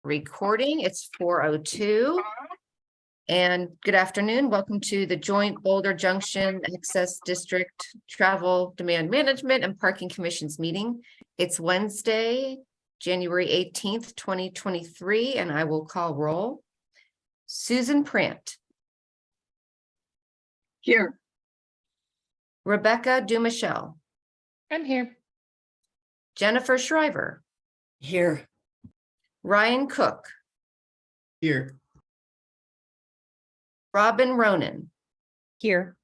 recording. It's 4:02. And good afternoon. Welcome to the joint Boulder Junction Access District Travel Demand Management and Parking Commissions meeting. It's Wednesday, January 18th, 2023, and I will call roll. Susan Prant. Here. Rebecca Dumichel. I'm here. Jennifer Shriver. Here. Ryan Cook. Here. Robin Ronan. Here.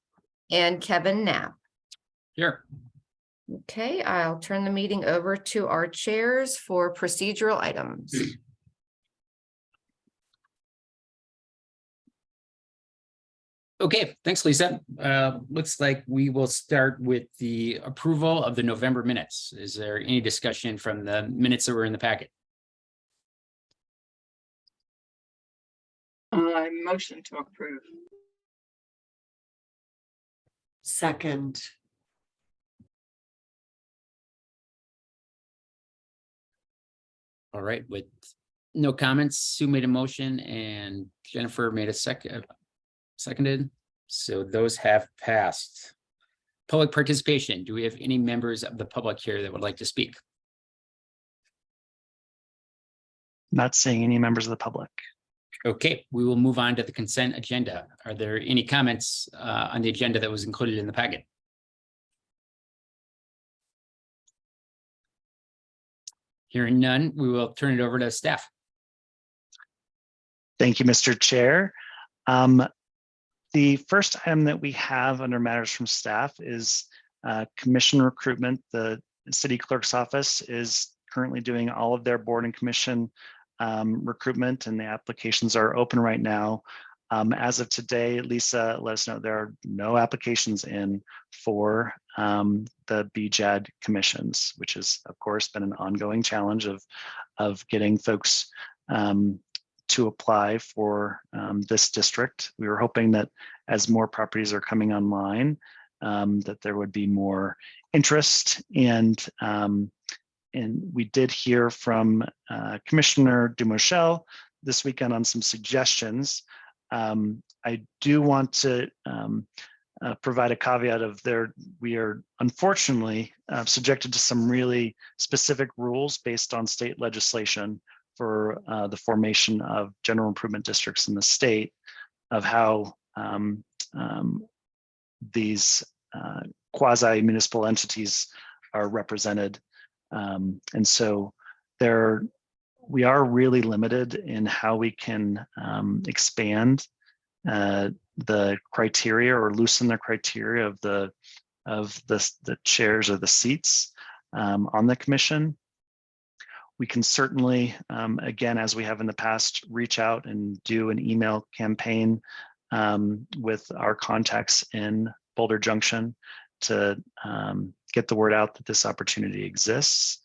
And Kevin Knapp. Here. Okay, I'll turn the meeting over to our chairs for procedural items. Okay, thanks, Lisa. Looks like we will start with the approval of the November minutes. Is there any discussion from the minutes that were in the packet? Motion to approve. Second. All right, with no comments, Sue made a motion and Jennifer made a seconded. So those have passed. Public participation. Do we have any members of the public here that would like to speak? Not seeing any members of the public. Okay, we will move on to the consent agenda. Are there any comments on the agenda that was included in the packet? Hearing none, we will turn it over to staff. Thank you, Mr. Chair. The first item that we have under matters from staff is commission recruitment. The city clerk's office is currently doing all of their board and commission recruitment, and the applications are open right now. As of today, Lisa let us know there are no applications in for the BJAD commissions, which has, of course, been an ongoing challenge of getting folks to apply for this district. We were hoping that as more properties are coming online, that there would be more interest, and we did hear from Commissioner Dumichel this weekend on some suggestions. I do want to provide a caveat of we are unfortunately subjected to some really specific rules based on state legislation for the formation of general improvement districts in the state, of how these quasi-municipal entities are represented. And so we are really limited in how we can expand the criteria or loosen the criteria of the chairs or the seats on the commission. We can certainly, again, as we have in the past, reach out and do an email campaign with our contacts in Boulder Junction to get the word out that this opportunity exists,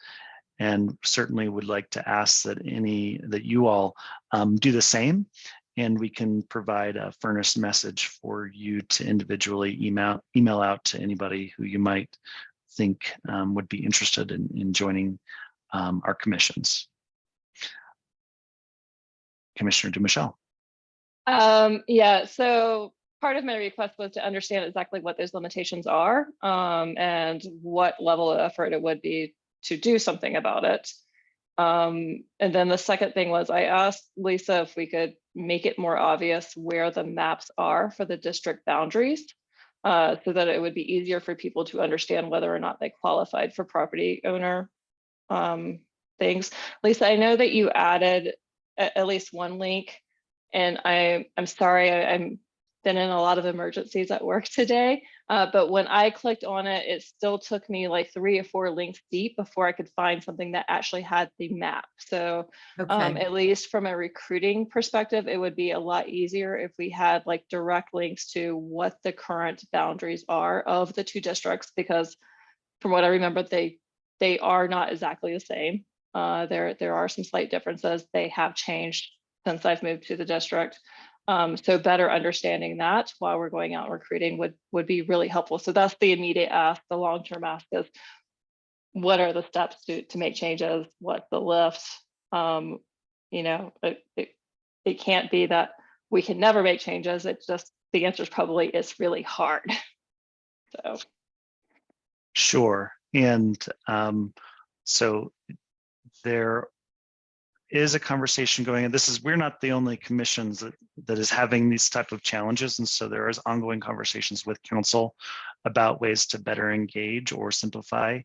and certainly would like to ask that you all do the same, and we can provide a furnished message for you to individually email out to anybody who you might think would be interested in joining our commissions. Commissioner Dumichel. Yeah, so part of my request was to understand exactly what those limitations are and what level of effort it would be to do something about it. And then the second thing was I asked Lisa if we could make it more obvious where the maps are for the district boundaries so that it would be easier for people to understand whether or not they qualified for property owner things. Lisa, I know that you added at least one link, and I'm sorry, I'm been in a lot of emergencies at work today, but when I clicked on it, it still took me like 3 or 4 links deep before I could find something that actually had the map. So at least from a recruiting perspective, it would be a lot easier if we had like direct links to what the current boundaries are of the 2 districts, because from what I remember, they are not exactly the same. There are some slight differences. They have changed since I've moved to the district. So better understanding that while we're going out recruiting would be really helpful. So that's the immediate ask. The long-term ask is, what are the steps to make changes? What's the lift? it can't be that we can never make changes. It's just the answer is probably it's really hard. So Sure. And so there is a conversation going, and we're not the only commissions that is having these type of challenges. And so there is ongoing conversations with council about ways to better engage or simplify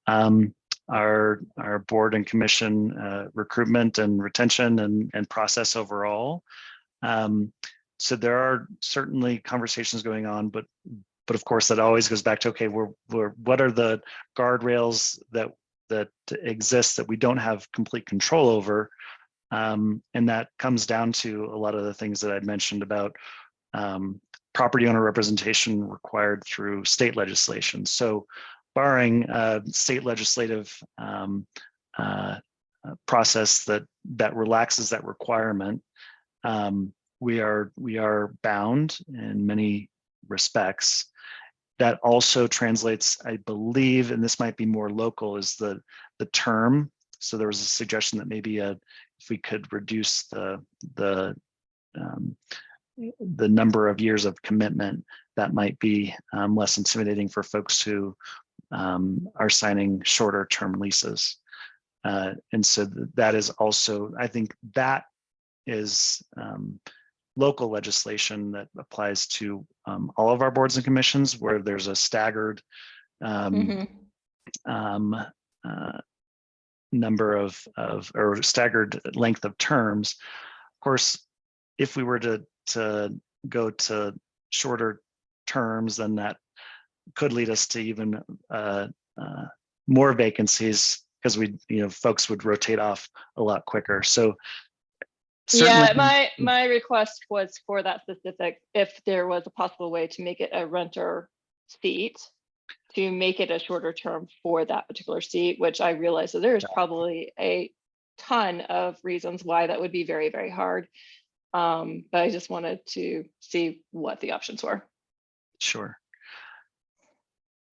our board and commission recruitment and retention and process overall. So there are certainly conversations going on, but of course that always goes back to, okay, what are the guardrails that exist that we don't have complete control over, and that comes down to a lot of the things that I mentioned about property owner representation required through state legislation. So barring state legislative process that relaxes that requirement, we are bound in many respects. That also translates, I believe, and this might be more local, is the term. So there was a suggestion that maybe if we could reduce the number of years of commitment, that might be less intimidating for folks who are signing shorter term leases. And so that is also, I think that is local legislation that applies to all of our boards and commissions, where there's a staggered number of or staggered length of terms. Of course, if we were to go to shorter terms, then that could lead us to even more vacancies, because folks would rotate off a lot quicker. So yeah, my request was for that specific, if there was a possible way to make it a renter seat, to make it a shorter term for that particular seat, which I realize that there is probably a ton of reasons why that would be very, very hard. But I just wanted to see what the options were. Sure.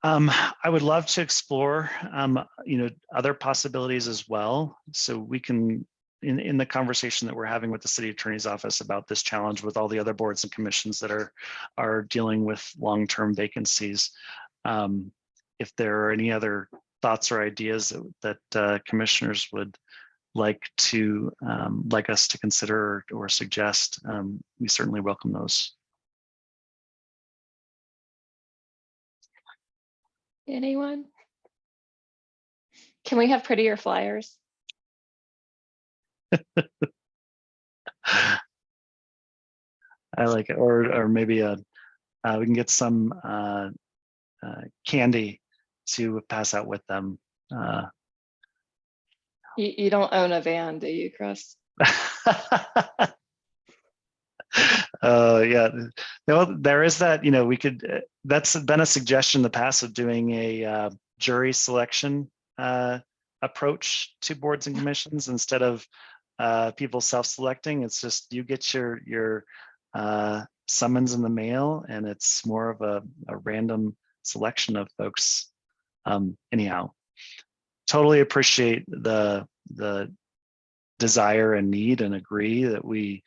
I would love to explore, other possibilities as well. So we can, in the conversation that we're having with the city attorney's office about this challenge with all the other boards and commissions that are dealing with long-term vacancies, if there are any other thoughts or ideas that commissioners would like us to consider or suggest, we certainly welcome those. Anyone? Can we have prettier flyers? I like it, or maybe we can get some candy to pass out with them. You don't own a van, do you, Chris? Yeah, there is that. We could. That's been a suggestion in the past of doing a jury selection approach to boards and commissions instead of people self-selecting. It's just you get your summons in the mail, and it's more of a random selection of folks. Anyhow, totally appreciate the desire and need, and agree that we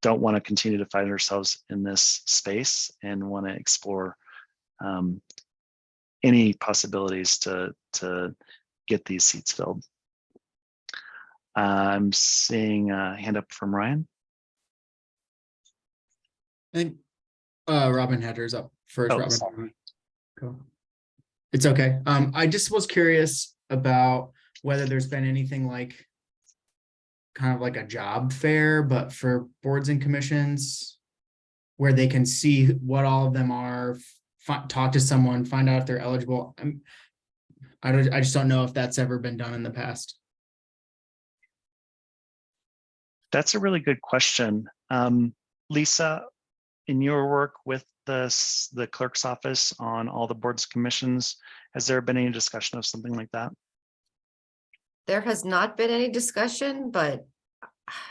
don't want to continue to find ourselves in this space, and want to explore any possibilities to get these seats filled. I'm seeing a hand up from Ryan. I think Robin Hedger's up first. Oh, Robin, sorry. go. It's okay. I just was curious about whether there's been anything like kind of like a job fair, but for boards and commissions, where they can see what all of them are, talk to someone, find out if they're eligible. I just don't know if that's ever been done in the past. That's a really good question. Lisa, in your work with the clerk's office on all the boards and commissions, has there been any discussion of something like that? There has not been any discussion, but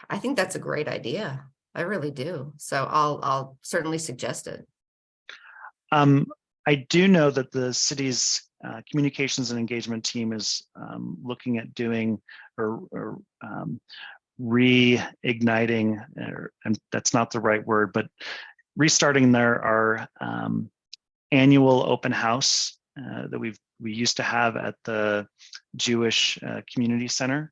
I think that's a great idea. I really do. So I'll certainly suggest it. I do know that the city's communications and engagement team is looking at doing or reigniting, and that's not the right word, but restarting our annual open house that we used to have at the Jewish Community Center.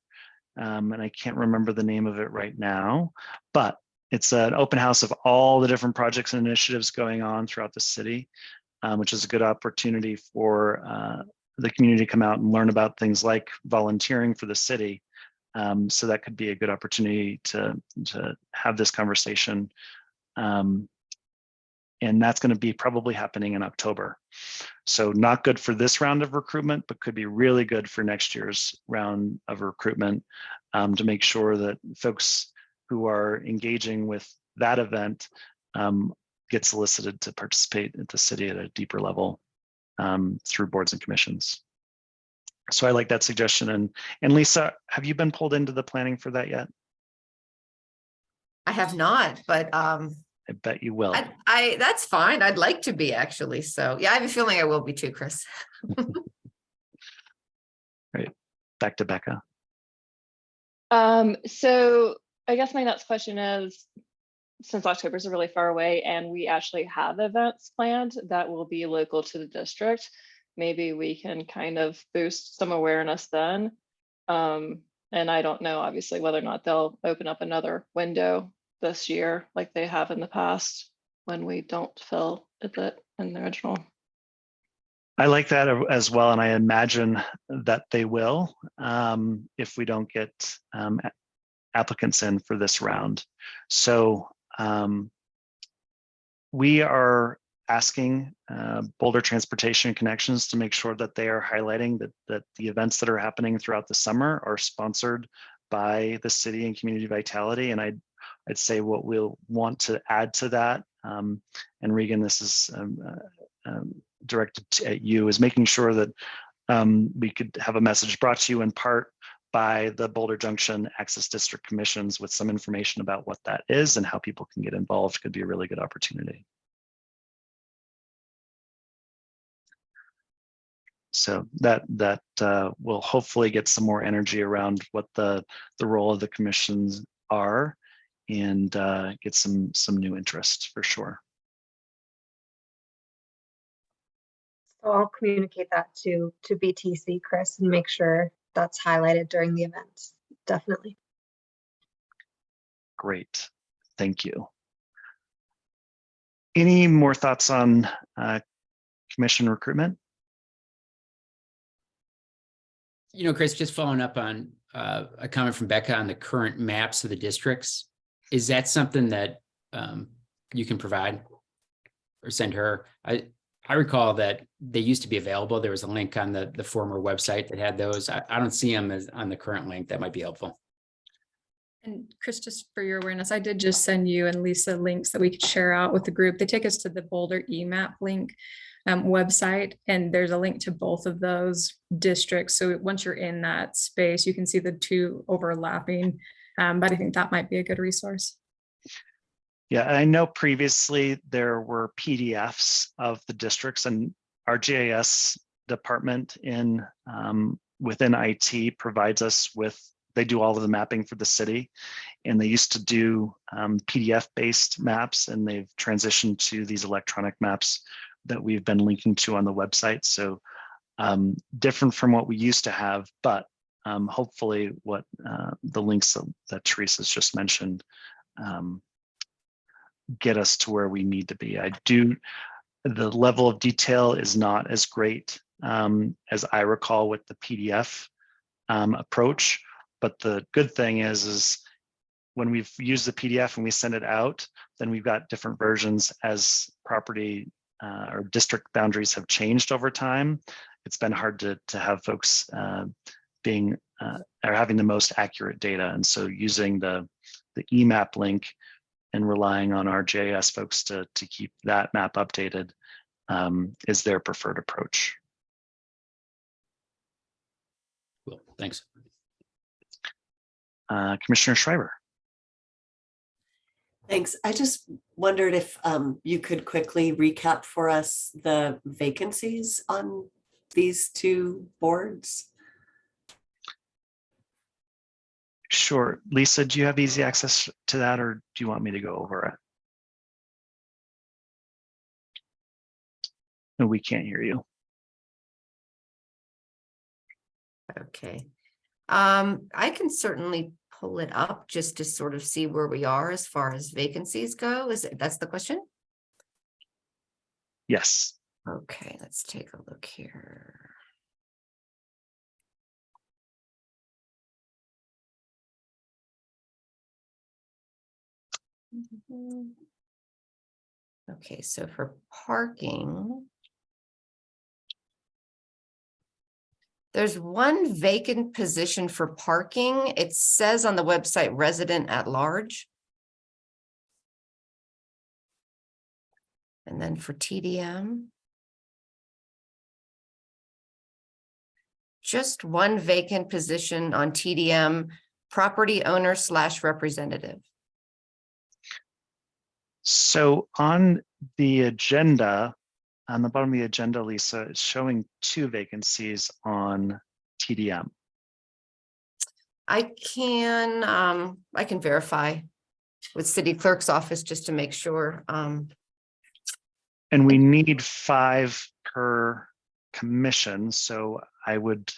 And I can't remember the name of it right now, but it's an open house of all the different projects and initiatives going on throughout the city, which is a good opportunity for the community to come out and learn about things like volunteering for the city. So that could be a good opportunity to have this conversation. And that's going to be probably happening in October. So not good for this round of recruitment, but could be really good for next year's round of recruitment, to make sure that folks who are engaging with that event get solicited to participate at the city at a deeper level through boards and commissions. So I like that suggestion. And Lisa, have you been pulled into the planning for that yet? I have not, but I bet you will. I that's fine. I'd like to be actually. So yeah, I have a feeling I will be too, Chris. Right. Back to Becca. So I guess my next question is, since October's really far away and we actually have events planned that will be local to the district, maybe we can kind of boost some awareness then. And I don't know, obviously, whether or not they'll open up another window this year like they have in the past when we don't fill it in the original. I like that as well, and I imagine that they will if we don't get applicants in for this round. So we are asking Boulder Transportation Connections to make sure that they are highlighting that the events that are happening throughout the summer are sponsored by the city and community vitality. And I'd say what we'll want to add to that, and Regan, this is directed at you, is making sure that we could have a message brought to you in part by the Boulder Junction Access District Commissions with some information about what that is and how people can get involved. Could be a really good opportunity. So that will hopefully get some more energy around what the role of the commissions are, and get some new interest for sure. So I'll communicate that to BTC, Chris, and make sure that's highlighted during the events. Definitely. Great, thank you. Any more thoughts on commission recruitment? You know, Chris, just following up on a comment from Becca on the current maps of the districts. Is that something that you can provide or send her? I recall that they used to be available. There was a link on the former website that had those. I don't see them as on the current link. That might be helpful. And Chris, just for your awareness, I did just send you and Lisa links that we could share out with the group. They take us to the Boulder EMAP link website, and there's a link to both of those districts. So once you're in that space, you can see the two overlapping, but I think that might be a good resource. Yeah, I know previously there were PDFs of the districts, and our GIS department in within IT provides us with, they do all of the mapping for the city, and they used to do PDF based maps, and they've transitioned to these electronic maps that we've been linking to on the website. So different from what we used to have, but hopefully what the links that Teresa's just mentioned get us to where we need to be. The level of detail is not as great as I recall with the PDF approach, but the good thing is when we've used the PDF and we send it out, then we've got different versions as property or district boundaries have changed over time. It's been hard to have folks being or having the most accurate data. And so using the EMAP link and relying on our GIS folks to keep that map updated is their preferred approach. Cool, thanks. Commissioner Schreiber. Thanks. I just wondered if you could quickly recap for us the vacancies on these two boards. Sure. Lisa, do you have easy access to that, or do you want me to go over it? No, we can't hear you. Okay. I can certainly pull it up just to sort of see where we are as far as vacancies go. That's the question? Yes. Okay, let's take a look here. Okay, so for parking, there's one vacant position for parking. It says on the website resident at large. And then for TDM, just one vacant position on TDM, property owner / representative. So on the agenda, on the bottom of the agenda, Lisa, it's showing 2 vacancies on TDM. I can verify with city clerk's office just to make sure. And we need 5 per commission. So I would,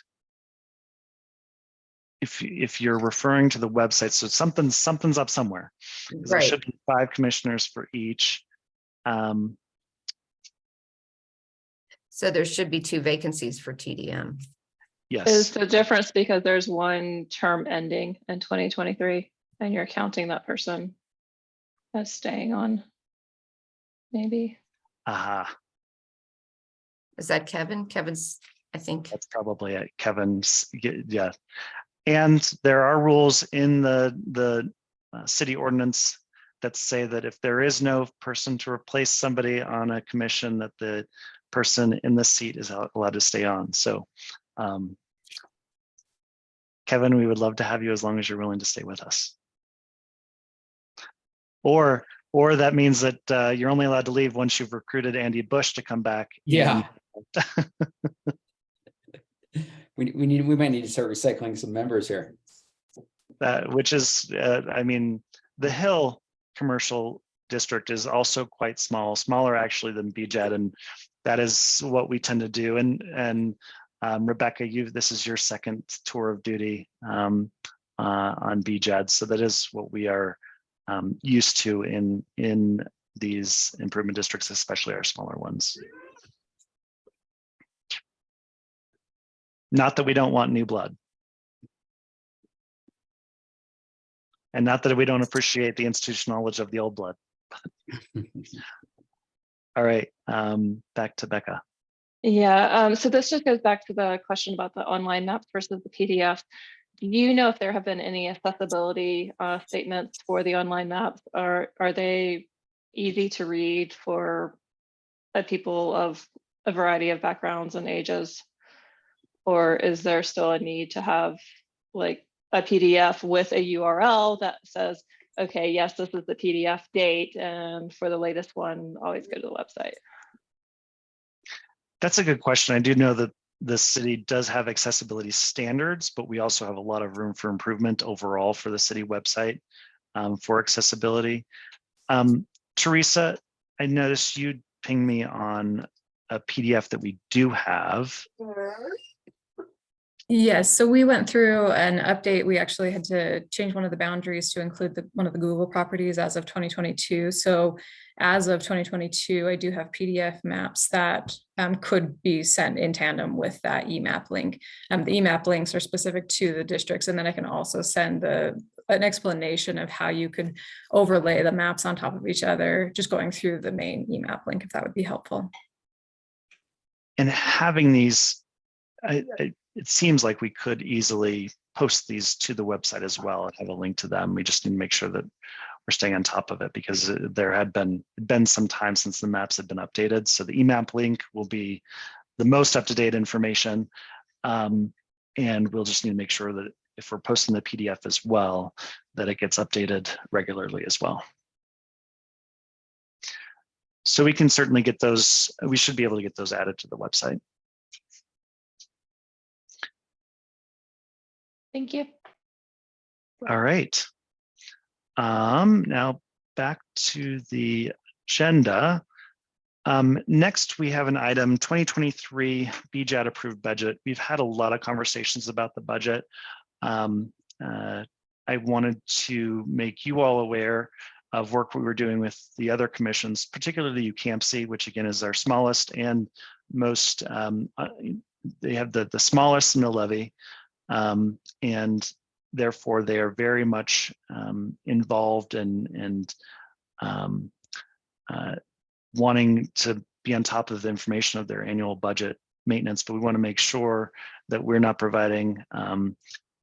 if you're referring to the website, so something's up somewhere. 'Cause there Right. should be 5 commissioners for each. So there should be 2 vacancies for TDM. Is Yes. the difference because there's one term ending in 2023 and you're counting that person as staying on? Maybe. Aha, Is that Kevin? Kevin's, I think. that's probably it. Kevin's, yeah. And there are rules in the city ordinance that say that if there is no person to replace somebody on a commission, that the person in the seat is allowed to stay on. So Kevin, we would love to have you as long as you're willing to stay with us. Or that means that you're only allowed to leave once you've recruited Andy Bush to come back. Yeah. We might need to start recycling some members here. Which is, I mean, the Hill commercial district is also quite small, smaller actually than BJED, and that is what we tend to do. And Rebecca, this is your second tour of duty on BJED, so that is what we are used to in these improvement districts, especially our smaller ones. Not that we don't want new blood. And not that we don't appreciate the institutional knowledge of the old blood. All right, back to Becca. Yeah, so this just goes back to the question about the online maps versus the PDF. Do you know if there have been any accessibility statements for the online maps? Are they easy to read for people of a variety of backgrounds and ages? Or is there still a need to have like a PDF with a URL that says, okay, yes, this is the PDF date, and for the latest one, always go to the website? That's a good question. I do know that the city does have accessibility standards, but we also have a lot of room for improvement overall for the city website for accessibility. Teresa, I noticed you pinged me on a PDF that we do have. Yes, so we went through an update. We actually had to change one of the boundaries to include one of the Google properties as of 2022. So as of 2022, I do have PDF maps that could be sent in tandem with that EMAP link. The EMAP links are specific to the districts, and then I can also send an explanation of how you could overlay the maps on top of each other, just going through the main EMAP link, if that would be helpful. And having these, it seems like we could easily post these to the website as well and have a link to them. We just need to make sure that we're staying on top of it, because there had been some time since the maps had been updated. So the EMAP link will be the most up-to-date information. And we'll just need to make sure that if we're posting the PDF as well, that it gets updated regularly as well. So we can certainly get those, we should be able to get those added to the website. Thank you. All right. Now back to the agenda. Next, we have an item 2023 BJAT approved budget. We've had a lot of conversations about the budget. I wanted to make you all aware of work we were doing with the other commissions, particularly UCAMC, which again is our smallest and most, they have the smallest mill levy. And therefore they are very much involved and wanting to be on top of the information of their annual budget maintenance, but we want to make sure that we're not providing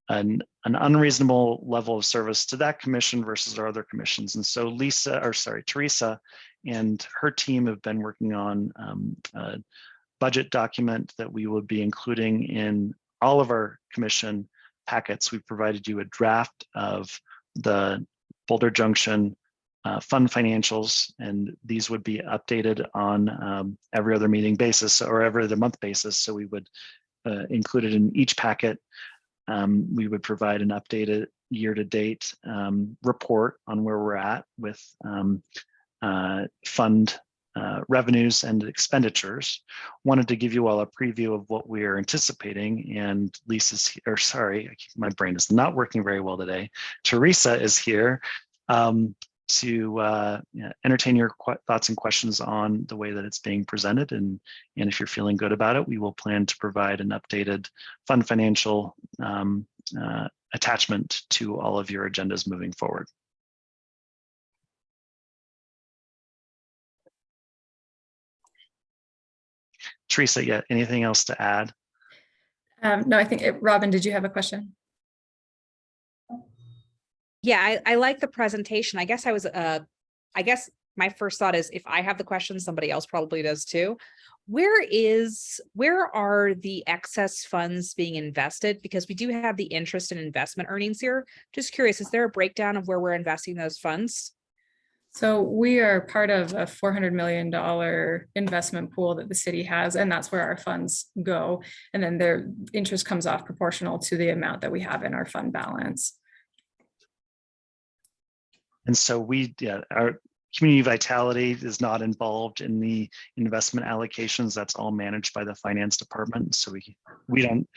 an unreasonable level of service to that commission versus our other commissions. And so Teresa and her team have been working on a budget document that we will be including in all of our commission packets. We've provided you a draft of the Boulder Junction fund financials, and these would be updated on every other meeting basis or every other month basis. So we would include it in each packet. We would provide an updated year-to-date report on where we're at with fund revenues and expenditures. Wanted to give you all a preview of what we are anticipating, and Lisa's, or sorry, my brain is not working very well today. Teresa is here to entertain your thoughts and questions on the way that it's being presented. And if you're feeling good about it, we will plan to provide an updated fund financial attachment to all of your agendas moving forward. Teresa, yeah, anything else to add? No, I think, Robin, did you have a question? Yeah, I like the presentation. I guess I guess my first thought is if I have the question, somebody else probably does too. Where are the excess funds being invested? Because we do have the interest and investment earnings here. Just curious, is there a breakdown of where we're investing those funds? So we are part of a $400 million investment pool that the city has, and that's where our funds go. And then their interest comes off proportional to the amount that we have in our fund balance. And so our community vitality is not involved in the investment allocations. That's all managed by the finance department. So we don't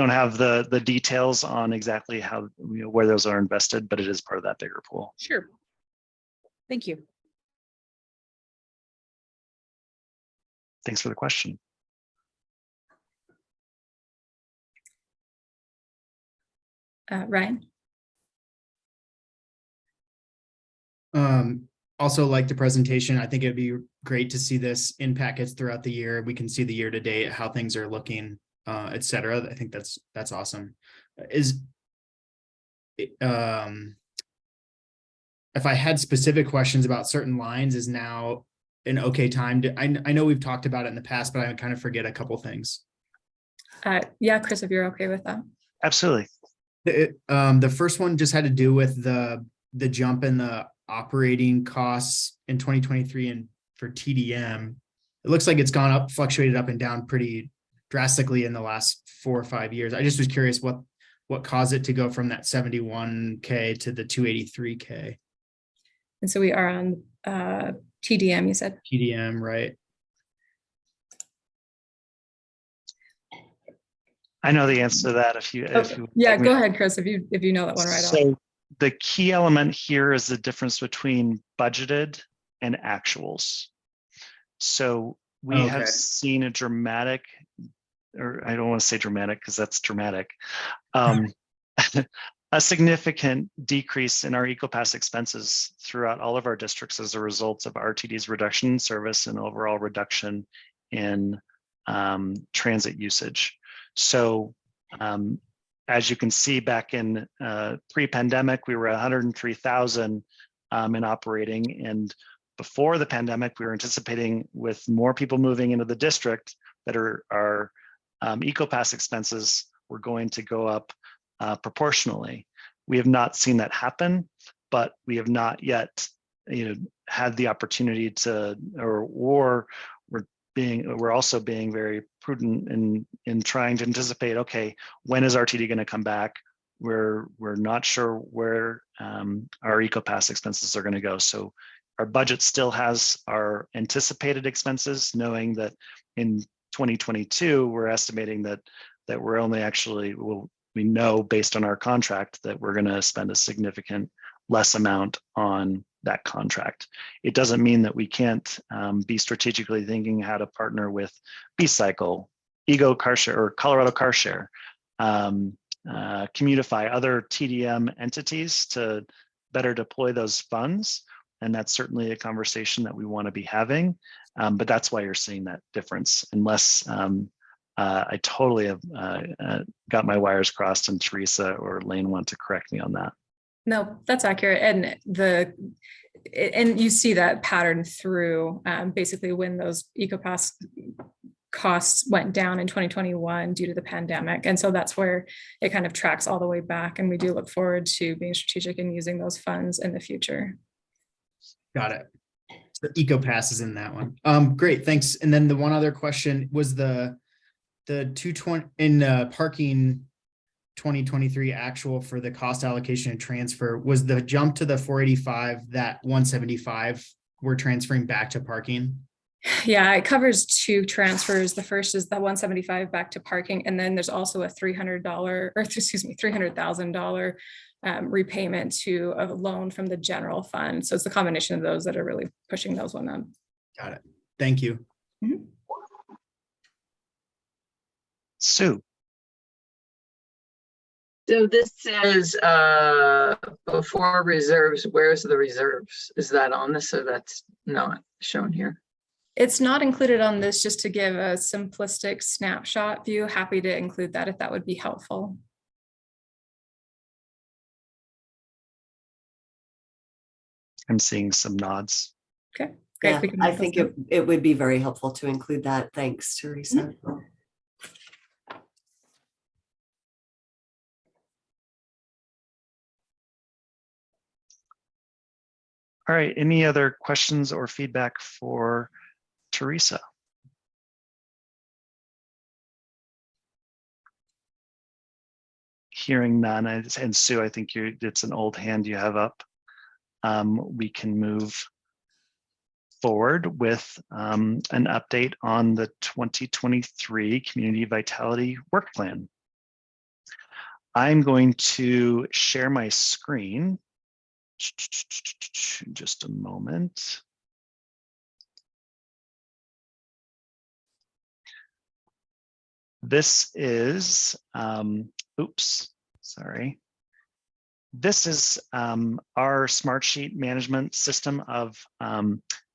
have the details on exactly how, where those are invested, but it is part of that bigger pool. Sure. Thank you. Thanks for the question. Ryan? Also like the presentation. I think it'd be great to see this in packets throughout the year. We can see the year to date, how things are looking, et cetera. I think that's awesome. If I had specific questions about certain lines, is now an okay time to, I know we've talked about it in the past, but I kind of forget a couple things. Yeah, Chris, if you're okay with that. Absolutely. The first one just had to do with the jump in the operating costs in 2023 and for TDM. It looks like it's gone up, fluctuated up and down pretty drastically in the last 4 or 5 years. I just was curious what caused it to go from that 71K to the 283K. And so we are on TDM, you said? TDM, right? I know the answer to that if you yeah, go ahead, Chris, if you know that one right off. The key element here is the difference between budgeted and actuals. So we have seen a dramatic, or I don't want to say dramatic because that's dramatic, a significant decrease in our EcoPass expenses throughout all of our districts as a result of RTD's reduction in service and overall reduction in transit usage. So as you can see, back in pre-pandemic, we were 103,000 in operating. And before the pandemic, we were anticipating with more people moving into the district that our EcoPass expenses were going to go up proportionally. We have not seen that happen, but we have not yet, had the opportunity to, or we're also being very prudent in trying to anticipate, okay, when is RTD going to come back? we're not sure where our EcoPass expenses are going to go. So our budget still has our anticipated expenses, knowing that in 2022 we're estimating that we're only actually we know based on our contract that we're going to spend a significant less amount on that contract. It doesn't mean that we can't be strategically thinking how to partner with B-Cycle, Ego Car Share, or Colorado Car Share, Commutify, other TDM entities to better deploy those funds. And that's certainly a conversation that we want to be having. But that's why you're seeing that difference, unless I totally have got my wires crossed and Teresa or Lane want to correct me on that. No, that's accurate. And you see that pattern through basically when those EcoPass costs went down in 2021 due to the pandemic. And so that's where it kind of tracks all the way back. And we do look forward to being strategic and using those funds in the future. Got it. The EcoPass is in that one. Great, thanks. And then the one other question was the 220 in parking 2023 actual for the cost allocation and transfer. Was the jump to the 485 that 175 we're transferring back to parking? Yeah, it covers two transfers. The first is the 175 back to parking, and then there's also a $300,000 repayment to a loan from the general fund. So it's the combination of those that are really pushing those one up. Got it. Thank you. Mm-hmm. Sue. So this says before reserves, where's the reserves? Is that on this? So that's not shown here. It's not included on this, just to give a simplistic snapshot view. Happy to include that if that would be helpful. I'm seeing some nods. Okay, great. Yeah, We can I make those think notes. it would be very helpful to include that. Thanks, Teresa. All right, any other questions or feedback for Teresa? Hearing none, and Sue, I think it's an old hand you have up. We can move forward with an update on the 2023 Community Vitality Work Plan. I'm going to share my screen. Just a moment. This is, oops, sorry. This is our Smartsheet management system of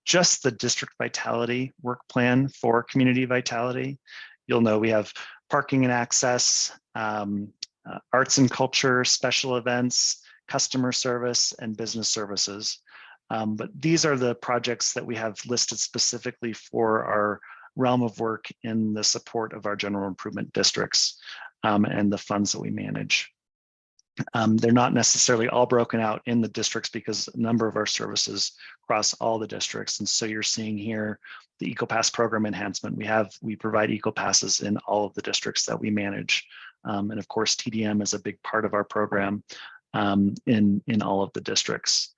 just the district vitality work plan for community vitality. You'll know we have parking and access, arts and culture, special events, customer service, and business services. But these are the projects that we have listed specifically for our realm of work in the support of our general improvement districts and the funds that we manage. They're not necessarily all broken out in the districts because a number of our services cross all the districts. And so you're seeing here the EcoPass program enhancement. We provide EcoPasses in all of the districts that we manage. And of course, TDM is a big part of our program in all of the districts.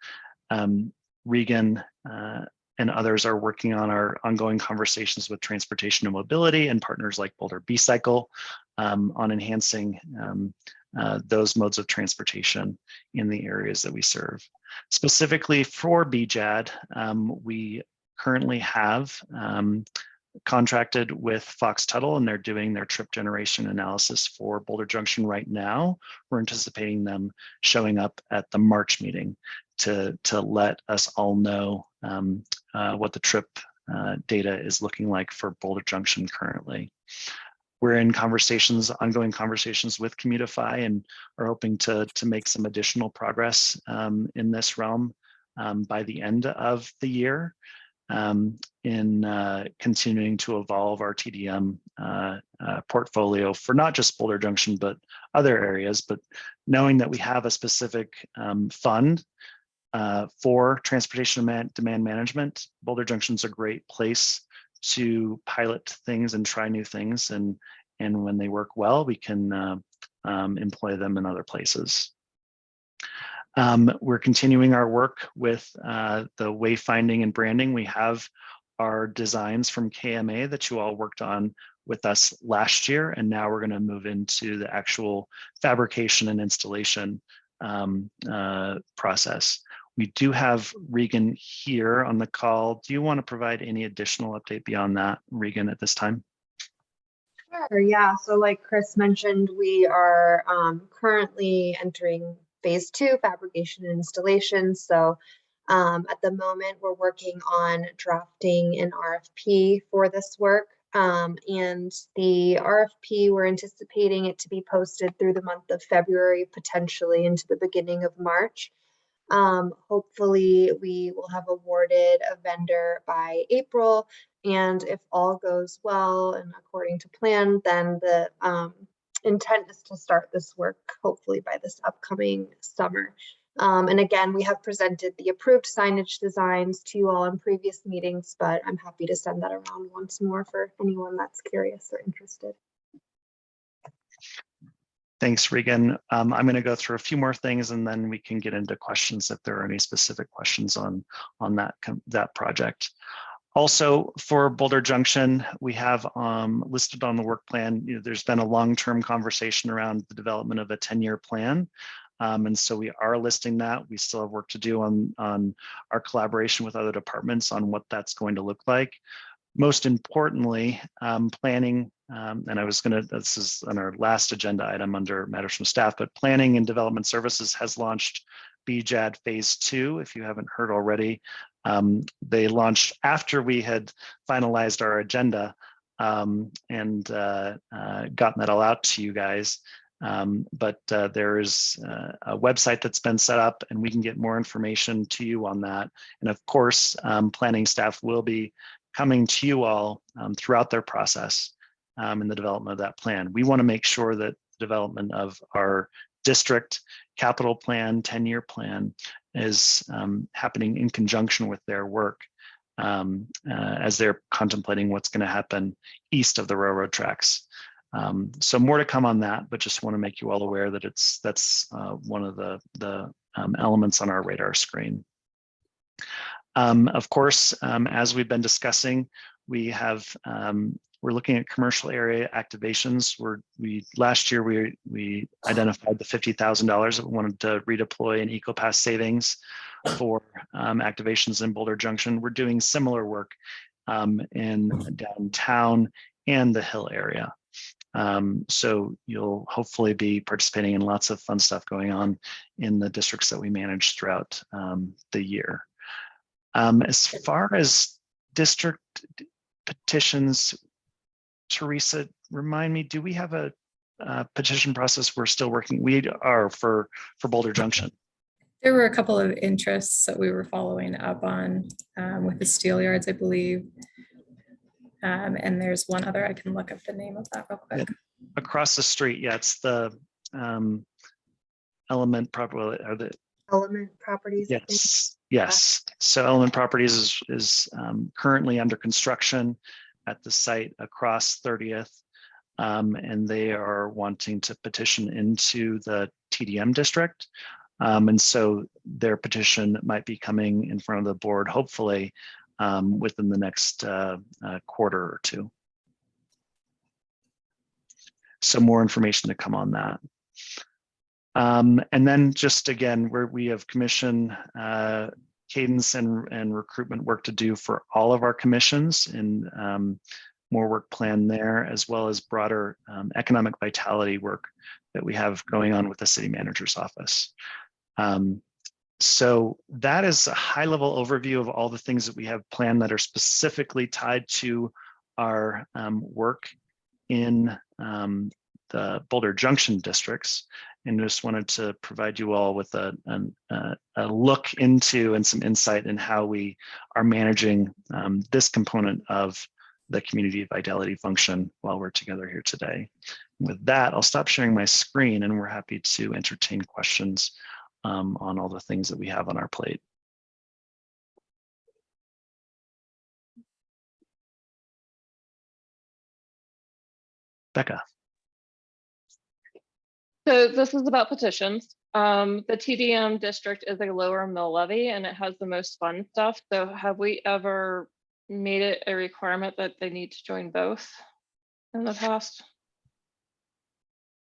Regan and others are working on our ongoing conversations with transportation and mobility and partners like Boulder B-Cycle on enhancing those modes of transportation in the areas that we serve. Specifically for BJAD, we currently have contracted with Fox Tuttle, and they're doing their trip generation analysis for Boulder Junction right now. We're anticipating them showing up at the March meeting to let us all know what the trip data is looking like for Boulder Junction currently. We're in conversations, ongoing conversations with Commutify, and are hoping to make some additional progress in this realm by the end of the year. In continuing to evolve our TDM portfolio for not just Boulder Junction, but other areas, but knowing that we have a specific fund for transportation demand management, Boulder Junction's a great place to pilot things and try new things. And when they work well, we can employ them in other places. We're continuing our work with the wayfinding and branding. We have our designs from KMA that you all worked on with us last year, and now we're going to move into the actual fabrication and installation process. We do have Regan here on the call. Do you want to provide any additional update beyond that, Regan, at this time? Sure, yeah. So like Chris mentioned, we are currently entering phase 2, fabrication and installation. So at the moment, we're working on drafting an RFP for this work. And the RFP, we're anticipating it to be posted through the month of February, potentially into the beginning of March. Hopefully we will have awarded a vendor by April, and if all goes well and according to plan, then the intent is to start this work hopefully by this upcoming summer. And again, we have presented the approved signage designs to you all in previous meetings, but I'm happy to send that around once more for anyone that's curious or interested. Thanks, Regan. I'm going to go through a few more things and then we can get into questions if there are any specific questions on that project. Also, for Boulder Junction, we have listed on the work plan, there's been a long-term conversation around the development of a 10-year plan. And so we are listing that. We still have work to do on our collaboration with other departments on what that's going to look like. Most importantly, planning, and this is on our last agenda item under matters from staff, but Planning and Development Services has launched BJAD Phase 2, if you haven't heard already. They launched after we had finalized our agenda and gotten that all out to you guys. But there is a website that's been set up and we can get more information to you on that. And of course, planning staff will be coming to you all throughout their process in the development of that plan. We want to make sure that the development of our district capital plan, 10-year plan is happening in conjunction with their work as they're contemplating what's going to happen east of the railroad tracks. So more to come on that, but just want to make you all aware that that's one of the elements on our radar screen. Of course, as we've been discussing, we're looking at commercial area activations. Last year we identified the $50,000 that we wanted to redeploy in EcoPass savings for activations in Boulder Junction. We're doing similar work in downtown and the Hill area. So you'll hopefully be participating in lots of fun stuff going on in the districts that we manage throughout the year. As far as district petitions, Teresa, remind me, do we have a petition process we're still working? We are for Boulder Junction. There were a couple of interests that we were following up on with the steel yards, I believe. And there's one other, I can look up the name of that real quick. Yeah. Across the street, yeah, it's the Element Property, or the Element Properties. Yes, yes. So Element Properties is currently under construction at the site across 30th, and they are wanting to petition into the TDM district. And so their petition might be coming in front of the board, hopefully within the next quarter or two. So more information to come on that. And then just again, we have commission cadence and recruitment work to do for all of our commissions, and more work planned there, as well as broader economic vitality work that we have going on with the city manager's office. So that is a high-level overview of all the things that we have planned that are specifically tied to our work in the Boulder Junction districts, and just wanted to provide you all with a look into and some insight in how we are managing this component of the community vitality function while we're together here today. With that, I'll stop sharing my screen and we're happy to entertain questions on all the things that we have on our plate. Becca. So this is about petitions. The TDM district is a lower mill levy and it has the most fun stuff. So have we ever made it a requirement that they need to join both in the past?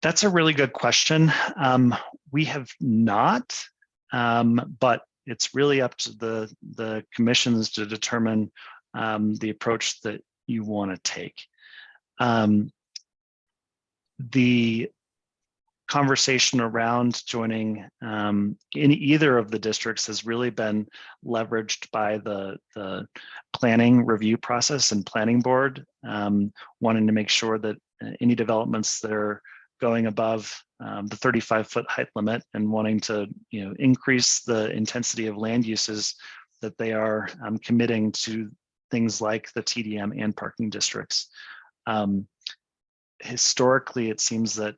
That's a really good question. We have not, but it's really up to the commissions to determine the approach that you want to take. The conversation around joining in either of the districts has really been leveraged by the planning review process and planning board, wanting to make sure that any developments that are going above the 35-foot height limit and wanting to increase the intensity of land uses, that they are committing to things like the TDM and parking districts. Historically, it seems that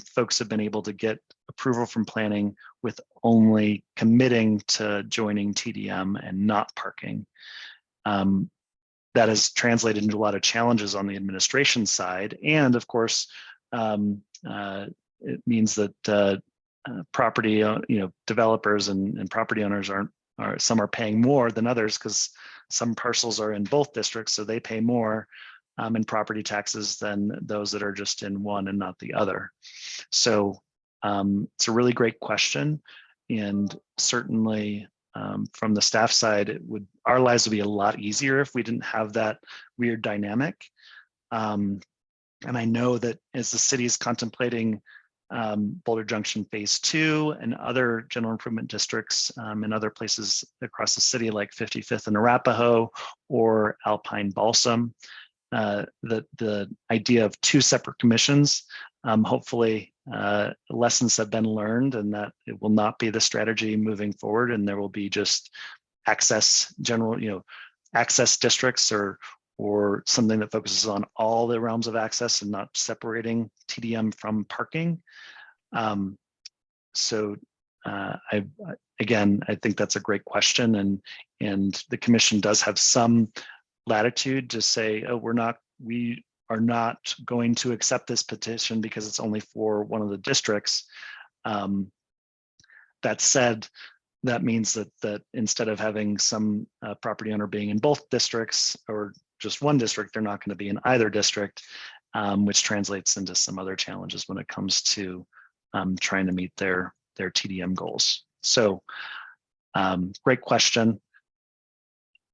folks have been able to get approval from planning with only committing to joining TDM and not parking. That has translated into a lot of challenges on the administration side. And of course, it means that property, developers and property owners some are paying more than others because some parcels are in both districts, so they pay more in property taxes than those that are just in one and not the other. So it's a really great question, and certainly from the staff side, our lives would be a lot easier if we didn't have that weird dynamic. And I know that as the city is contemplating Boulder Junction Phase 2 and other general improvement districts in other places across the city, like 55th and Arapahoe or Alpine Balsam, the idea of two separate commissions, hopefully lessons have been learned and that it will not be the strategy moving forward, and there will be just access districts or something that focuses on all the realms of access and not separating TDM from parking. So I think that's a great question, and the commission does have some latitude to say, oh, we are not going to accept this petition because it's only for one of the districts. That said, that means that instead of having some property owner being in both districts or just one district, they're not going to be in either district, which translates into some other challenges when it comes to trying to meet their TDM goals. So great question.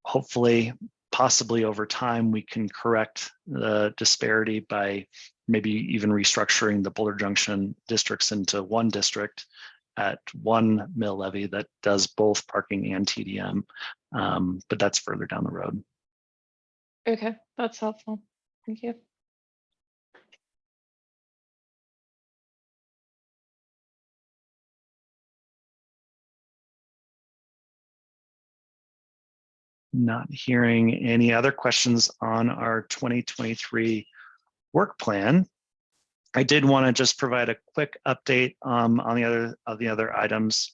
Hopefully, possibly over time, we can correct the disparity by maybe even restructuring the Boulder Junction districts into one district at one mill levy that does both parking and TDM, but that's further down the road. Okay, that's helpful. Thank you. Not hearing any other questions on our 2023 work plan. I did want to just provide a quick update on the other items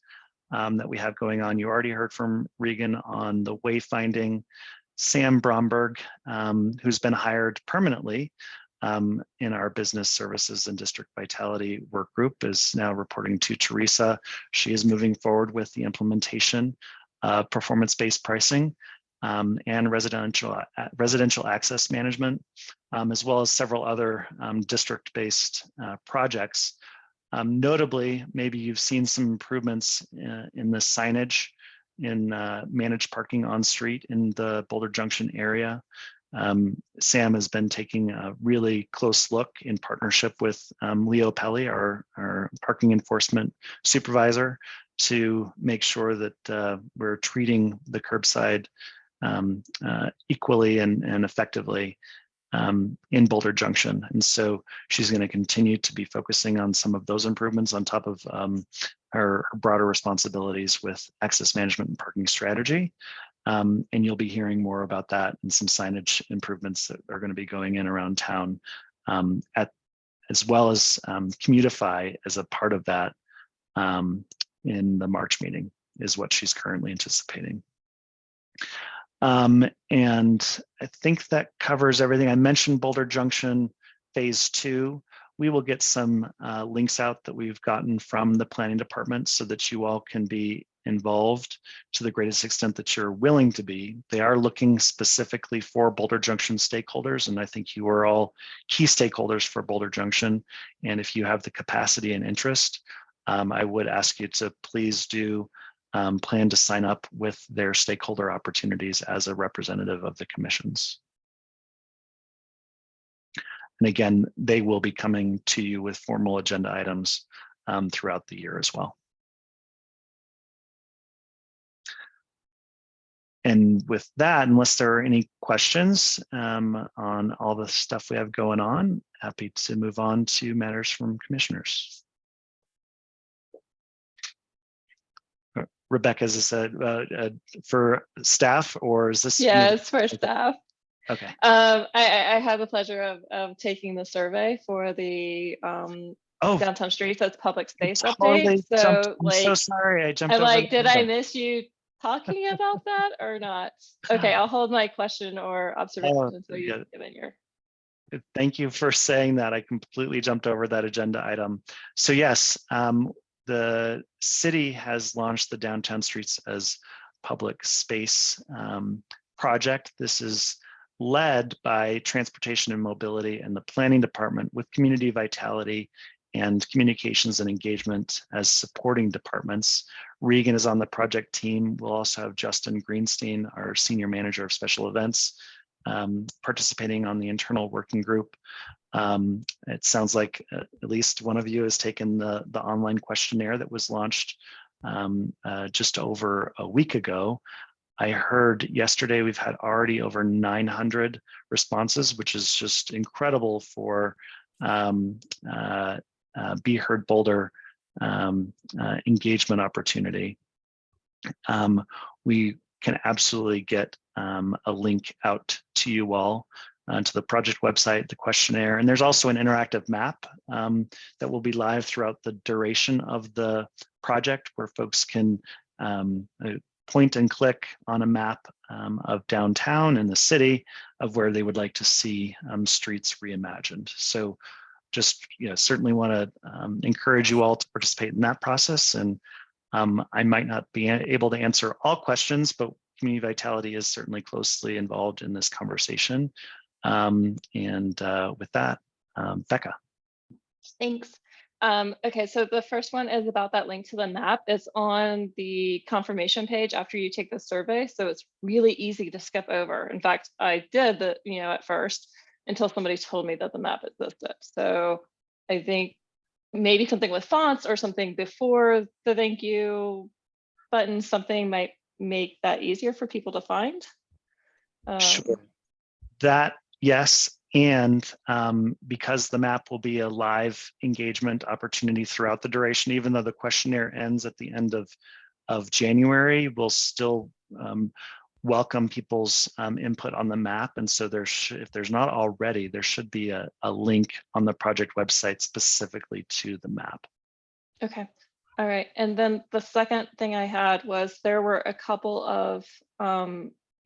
that we have going on. You already heard from Regan on the wayfinding. Sam Bromberg, who's been hired permanently in our business services and district vitality work group, is now reporting to Teresa. She is moving forward with the implementation of performance-based pricing and residential access management, as well as several other district-based projects. Notably, maybe you've seen some improvements in the signage in managed parking on street in the Boulder Junction area. Sam has been taking a really close look in partnership with Leo Pelli, our parking enforcement supervisor, to make sure that we're treating the curbside equally and effectively in Boulder Junction. And so she's going to continue to be focusing on some of those improvements on top of her broader responsibilities with access management and parking strategy. And you'll be hearing more about that and some signage improvements that are going to be going in around town, as well as Commutify as a part of that in the March meeting is what she's currently anticipating. And I think that covers everything. I mentioned Boulder Junction Phase 2. we will get some links out that we've gotten from the planning department so that you all can be involved to the greatest extent that you're willing to be. They are looking specifically for Boulder Junction stakeholders, and I think you are all key stakeholders for Boulder Junction. And if you have the capacity and interest, I would ask you to please do plan to sign up with their stakeholder opportunities as a representative of the commissions. And again, they will be coming to you with formal agenda items throughout the year as well. And with that, unless there are any questions on all the stuff we have going on, happy to move on to matters from commissioners. Rebecca, is this for staff, or is this? Yeah, it's for staff. Okay. I had the pleasure of taking the survey for the downtown streets. That's public space update. So I'm so sorry, I jumped I'm over. like, did I miss you talking about that or not? Okay, I'll hold my question or observation until you've given your. Thank you for saying that. I completely jumped over that agenda item. So yes, the city has launched the Downtown Streets as Public Space project. This is led by Transportation and Mobility and the Planning Department, with Community Vitality and Communications and Engagement as supporting departments. Regan is on the project team. We'll also have Justin Greenstein, our Senior Manager of Special Events, participating on the internal working group. It sounds like at least one of you has taken the online questionnaire that was launched just over a week ago. I heard yesterday we've had already over 900 responses, which is just incredible for Be Heard Boulder engagement opportunity. We can absolutely get a link out to you all to the project website, the questionnaire, and there's also an interactive map that will be live throughout the duration of the project, where folks can point and click on a map of downtown and the city of where they would like to see streets reimagined. So just certainly want to encourage you all to participate in that process. And I might not be able to answer all questions, but Community Vitality is certainly closely involved in this conversation. With that, Becca. Thanks. Okay, so the first one is about that link to the map. It's on the confirmation page after you take the survey, so it's really easy to skip over. In fact, I did at first until somebody told me that the map existed. So I think maybe something with fonts or something before the thank you button, something might make that easier for people to find. Sure. That, yes. And because the map will be a live engagement opportunity throughout the duration, even though the questionnaire ends at the end of January, we'll still welcome people's input on the map. And so if there's not already, there should be a link on the project website specifically to the map. Okay. All right. And then the second thing I had was there were a couple of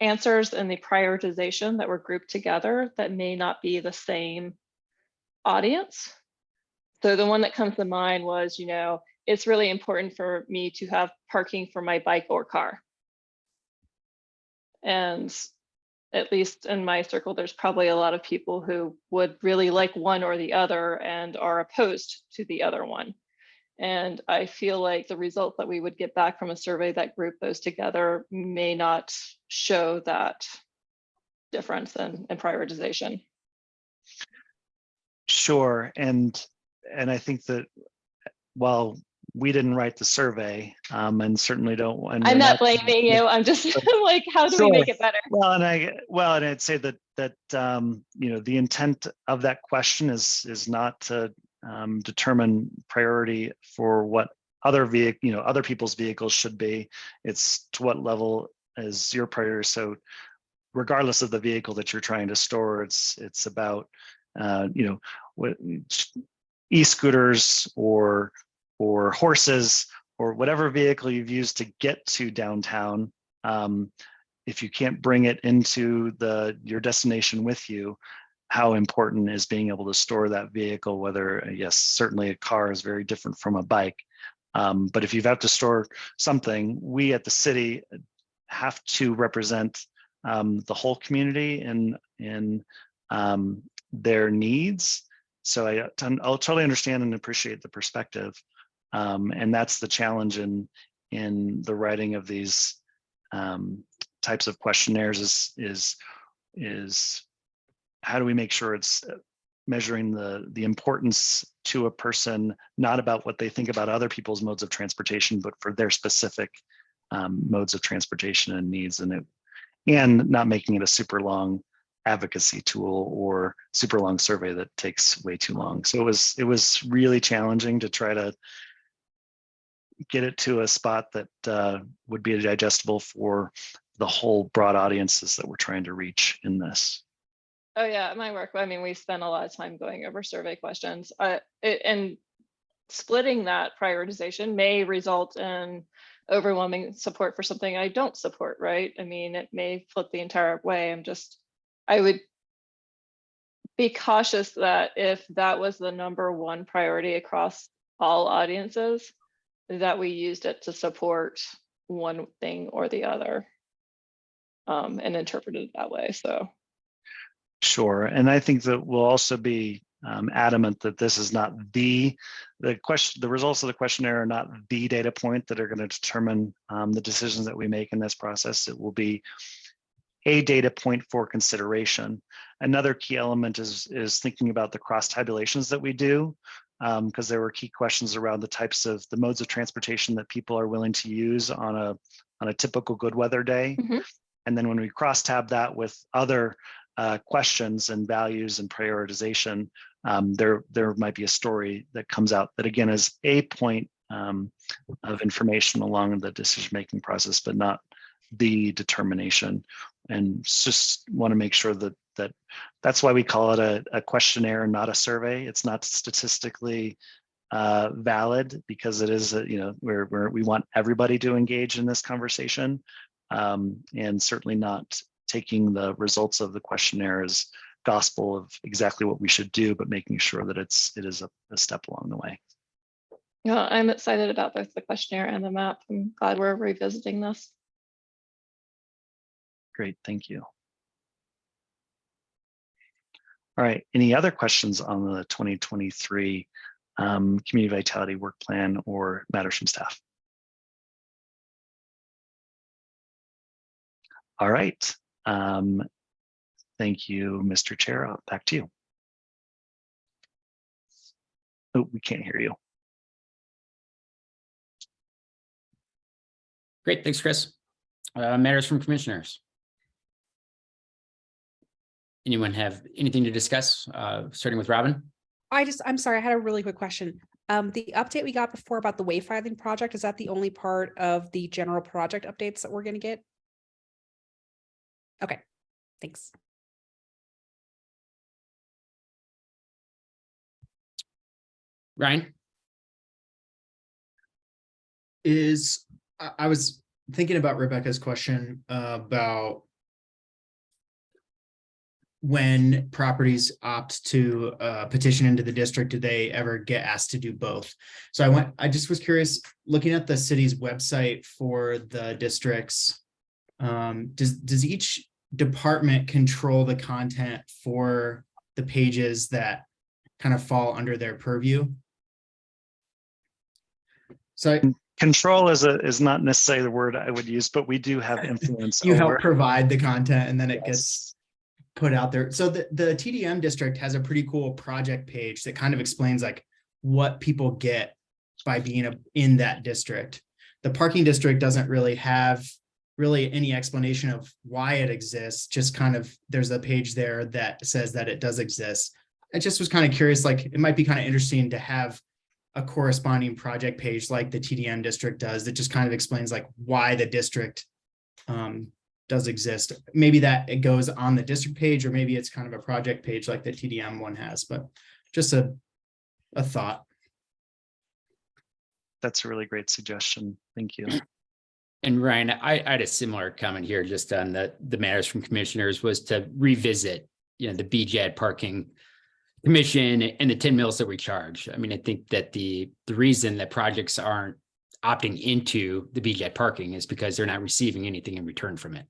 answers in the prioritization that were grouped together that may not be the same audience. So the one that comes to mind was, it's really important for me to have parking for my bike or car. And at least in my circle, there's probably a lot of people who would really like one or the other and are opposed to the other one. And I feel like the results that we would get back from a survey that grouped those together may not show that difference in prioritization. Sure. And I think that while we didn't write the survey and certainly don't. And I'm not blaming you. I'm just like, how do we make it better? Well, and I'd say that the intent of that question is not to determine priority for what other people's vehicles should be. It's to what level is your priority. So regardless of the vehicle that you're trying to store, it's about what e-scooters or horses or whatever vehicle you've used to get to downtown. If you can't bring it into your destination with you, how important is being able to store that vehicle, whether, yes, certainly a car is very different from a bike. But if you have to store something, we at the city have to represent the whole community in their needs. So I'll totally understand and appreciate the perspective. And that's the challenge in the writing of these types of questionnaires is how do we make sure it's measuring the importance to a person, not about what they think about other people's modes of transportation, but for their specific modes of transportation and needs, and not making it a super long advocacy tool or super long survey that takes way too long. So it was really challenging to try to get it to a spot that would be digestible for the whole broad audiences that we're trying to reach in this. Oh yeah, at my work, I mean, we spend a lot of time going over survey questions, and splitting that prioritization may result in overwhelming support for something I don't support, right? I mean, it may flip the entire way. I would be cautious that if that was the #1 priority across all audiences, that we used it to support one thing or the other, and interpreted it that way, so. Sure, and I think that we'll also be adamant that this is not the results of the questionnaire are not the data point that are going to determine the decisions that we make in this process. It will be a data point for consideration. Another key element is thinking about the cross tabulations that we do, because there were key questions around the modes of transportation that people are willing to use on a typical good weather day. Mm-hmm. And then when we cross tab that with other questions and values and prioritization, there might be a story that comes out that again is a point of information along the decision-making process, but not the determination. And just want to make sure that's why we call it a questionnaire, not a survey. It's not statistically valid because it is where we want everybody to engage in this conversation, and certainly not taking the results of the questionnaire as gospel of exactly what we should do, but making sure that it is a step along the way. Yeah, I'm excited about both the questionnaire and the map. I'm glad we're revisiting this. Great, thank you. All right, any other questions on the 2023 Community Vitality Work Plan or matters from staff? All right. Thank you, Mr. Chair. Back to you. Oh, we can't hear you. Great, thanks, Chris. Matters from commissioners. Anyone have anything to discuss, starting with Robin? I'm sorry, I had a really quick question. The update we got before about the wayfinding project, is that the only part of the general project updates that we're going to get? Okay, thanks. Ryan? I was thinking about Rebecca's question about when properties opt to petition into the district, do they ever get asked to do both? So I just was curious, looking at the city's website for the districts, does each department control the content for the pages that kind of fall under their purview? So control is not necessarily the word I would use, but we do have influence. You over. help provide the content and then it Yes. gets put out there. So the TDM district has a pretty cool project page that kind of explains like what people get by being in that district. The parking district doesn't really have any explanation of why it exists, just kind of there's a page there that says that it does exist. I just was kind of curious, like it might be kind of interesting to have a corresponding project page like the TDM district does that just kind of explains like why the district does exist. Maybe that it goes on the district page, or maybe it's kind of a project page like the TDM one has, but just a thought. That's a really great suggestion. Thank you. And Ryan, I had a similar comment here just on the matters from commissioners was to revisit the BJAD parking commission and the 10 mils that we charge. I mean, I think that the reason that projects aren't opting into the BJAD parking is because they're not receiving anything in return from it.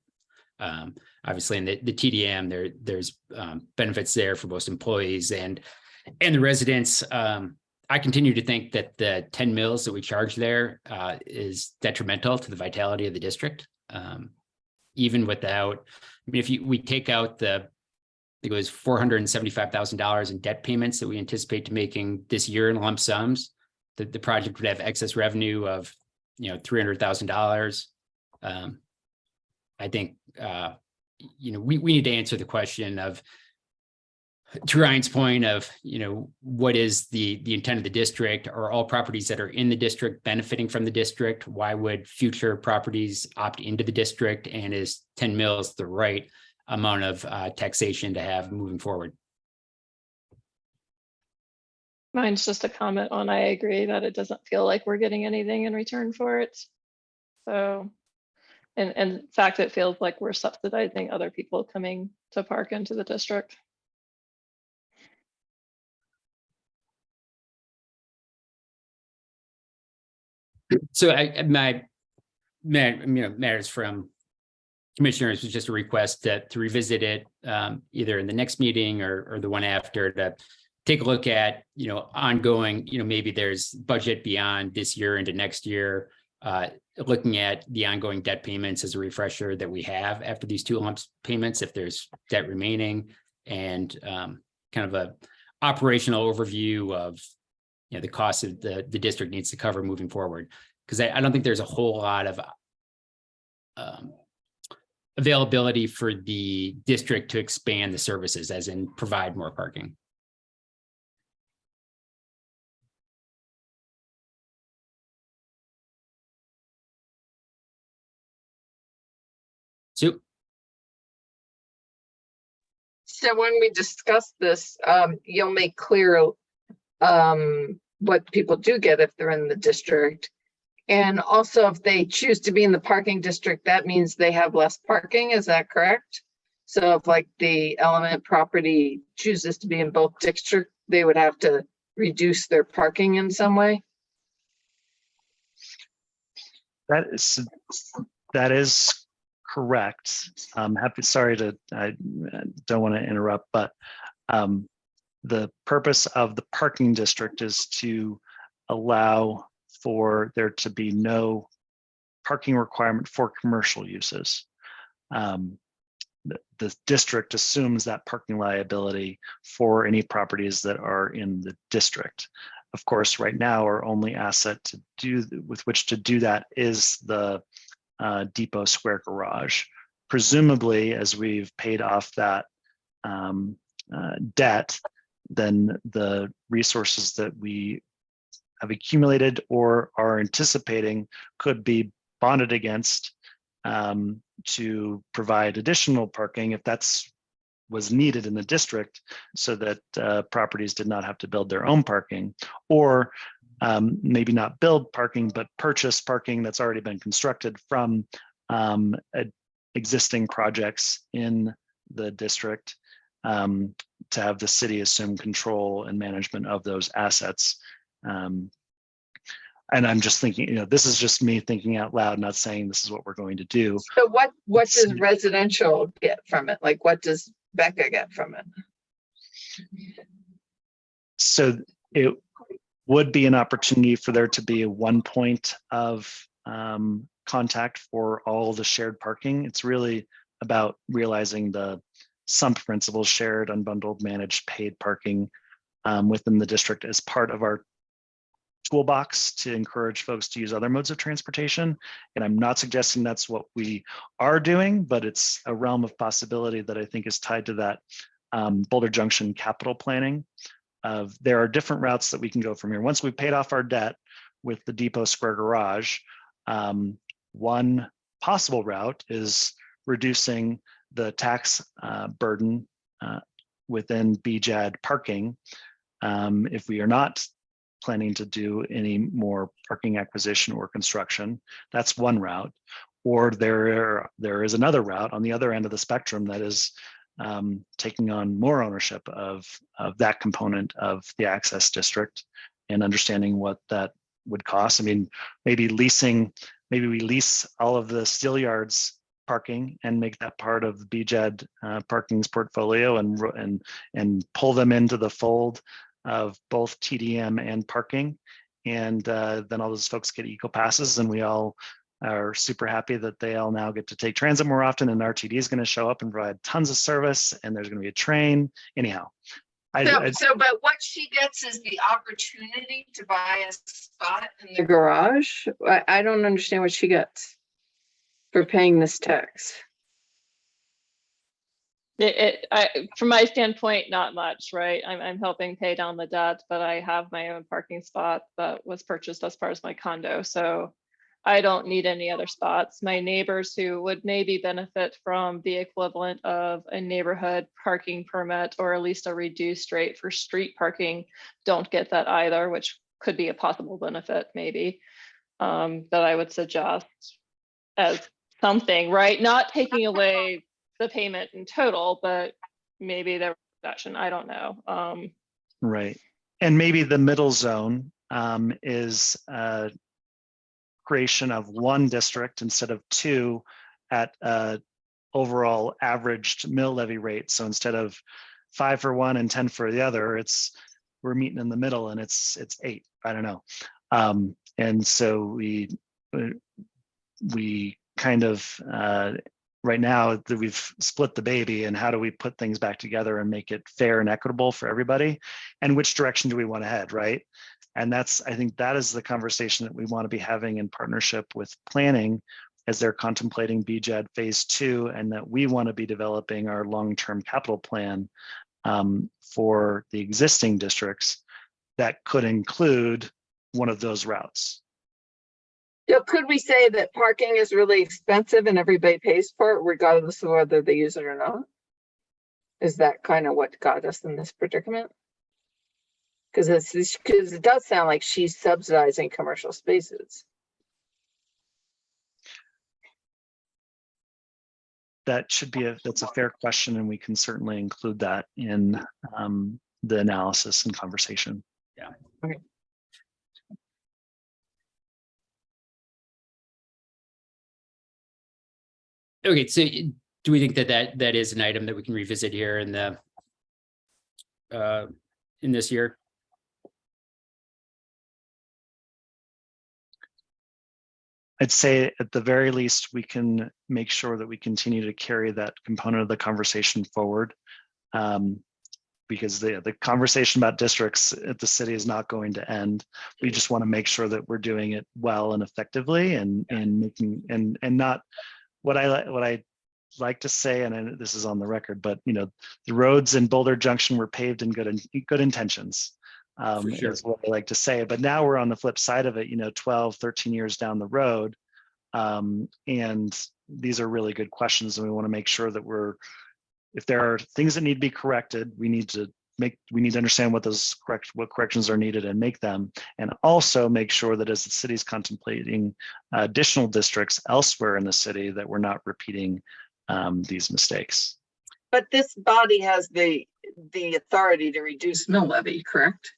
Obviously, in the TDM, there's benefits there for both employees and the residents. I continue to think that the 10 mils that we charge there is detrimental to the vitality of the district. Even without, I mean, if we take out I think it was $475,000 in debt payments that we anticipate to making this year in lump sums, the project would have excess revenue of, $300,000. I think, we need to answer the question of, to Ryan's point of, what is the intent of the district? Are all properties that are in the district benefiting from the district? Why would future properties opt into the district? And is 10 mils the right amount of taxation to have moving forward? Mine's just a comment on, I agree that it doesn't feel like we're getting anything in return for it. So, and in fact, it feels like we're subsidizing other people coming to park into the district. So matters from commissioners was just a request to revisit it either in the next meeting or the one after, to take a look at, ongoing, maybe there's budget beyond this year into next year, looking at the ongoing debt payments as a refresher that we have after these two lump payments, if there's debt remaining, and kind of a operational overview of the costs of the district needs to cover moving forward. Because I don't think there's a whole lot of availability for the district to expand the services, as in provide more parking. So when we discuss this, you'll make clear what people do get if they're in the district. And also, if they choose to be in the parking district, that means they have less parking. Is that correct? So if like the Element property chooses to be in both districts, they would have to reduce their parking in some way? That is correct. I don't want to interrupt, but the purpose of the parking district is to allow for there to be no parking requirement for commercial uses. The district assumes that parking liability for any properties that are in the district. Of course, right now, our only asset with which to do that is the Depot Square garage. Presumably, as we've paid off that debt, then the resources that we have accumulated or are anticipating could be bonded against to provide additional parking if that's was needed in the district, so that properties did not have to build their own parking, or maybe not build parking, but purchase parking that's already been constructed from existing projects in the district, to have the city assume control and management of those assets. And I'm just thinking, this is just me thinking out loud, not saying this is what we're going to do. So what does residential get from it? Like, what does Becca get from it? So it would be an opportunity for there to be a one point of contact for all the shared parking. It's really about realizing the sump principle, shared, unbundled, managed, paid parking within the district as part of our toolbox to encourage folks to use other modes of transportation. And I'm not suggesting that's what we are doing, but it's a realm of possibility that I think is tied to that Boulder Junction capital planning. There are different routes that we can go from here. Once we've paid off our debt with the Depot Square garage, one possible route is reducing the tax burden within BJAD parking. If we are not planning to do any more parking acquisition or construction, that's one route. Or there is another route on the other end of the spectrum that is taking on more ownership of that component of the access district and understanding what that would cost. I mean, maybe we lease all of the steel yards parking and make that part of the BJED parking's portfolio and pull them into the fold of both TDM and parking. And then all those folks get eco passes, and we all are super happy that they all now get to take transit more often, and RTD is going to show up and provide tons of service, and there's going to be a train. Anyhow, but what she gets is the opportunity to buy a spot in the garage. I don't understand what she gets for paying this tax. From my standpoint, not much, right? I'm helping pay down the debt, but I have my own parking spot that was purchased as part of my condo. So I don't need any other spots. My neighbors who would maybe benefit from the equivalent of a neighborhood parking permit or at least a reduced rate for street parking don't get that either, which could be a possible benefit maybe that I would suggest as something, right? Not taking away the payment in total, but maybe the reduction, I don't know. Right. And maybe the middle zone is creation of one district instead of two at overall averaged mill levy rate. So instead of 5 for one and 10 for the other, we're meeting in the middle and it's 8. I don't know. And so we kind of right now that we've split the baby, and how do we put things back together and make it fair and equitable for everybody, and which direction do we want to head, right? And I think that is the conversation that we want to be having in partnership with planning as they're contemplating BJED phase 2, and that we want to be developing our long-term capital plan for the existing districts that could include one of those routes. Yeah, could we say that parking is really expensive and everybody pays for it regardless of whether they use it or not? Is that kind of what got us in this predicament? Because it does sound like she's subsidizing commercial spaces. That's a fair question, and we can certainly include that in the analysis and conversation. Yeah. Okay. Okay, so do we think that is an item that we can revisit here in this year? I'd say at the very least, we can make sure that we continue to carry that component of the conversation forward. Because the conversation about districts at the city is not going to end. We just want to make sure that we're doing it well and effectively, and making and not what I like to say, and this is on the record, but the roads in Boulder Junction were paved in good intentions. Sure. Is what I like to say. But now we're on the flip side of it, 12, 13 years down the road. And these are really good questions. And we want to make sure that if there are things that need to be corrected, we need to understand what corrections are needed and make them. And also make sure that as the city's contemplating additional districts elsewhere in the city, that we're not repeating these mistakes. But this body has the authority to reduce mill levy, correct?